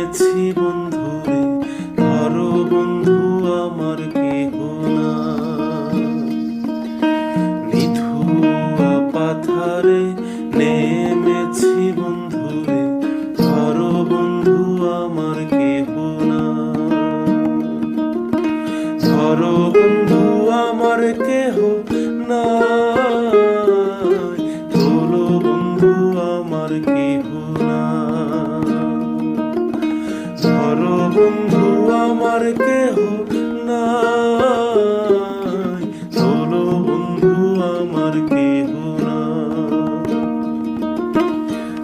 নেমেছি বন্ধুরে, ধরো বন্ধু আমার কেহ না। নিধুয়া পাথারে নেমেছি বন্ধুরে, ধরো বন্ধু আমার কেহ না। ধরো বন্ধু আমার কেহ না, তোলো বন্ধু আমার কেহ না। ধরো বন্ধু আমার কেহ না, তোলো বন্ধু আমার কেহ না।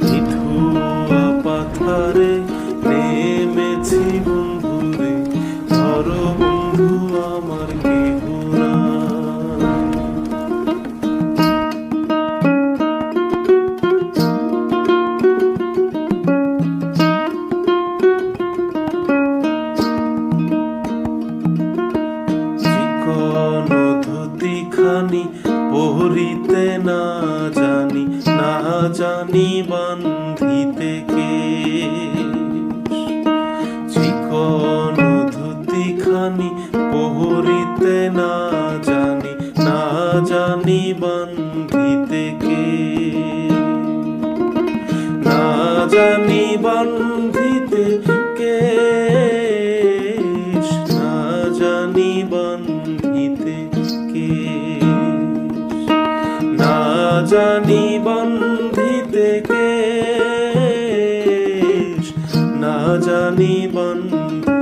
নিধুয়া পাথারে নেমেছি বন্ধুরে, ধরো বন্ধু আমার কেহ না। চিকন ধুতিখানি পরিতে না জানি, না জানি বান্ধিতে কেশ। চিকন ধুতিখানি পরিতে না জানি, না জানি বান্ধিতে কেশ। না জানি বান্ধিতে কেশ, না জানি বান্ধিতে কেশ। না জানি বান্ধিতে কেশ, না জানি বান্ধিতে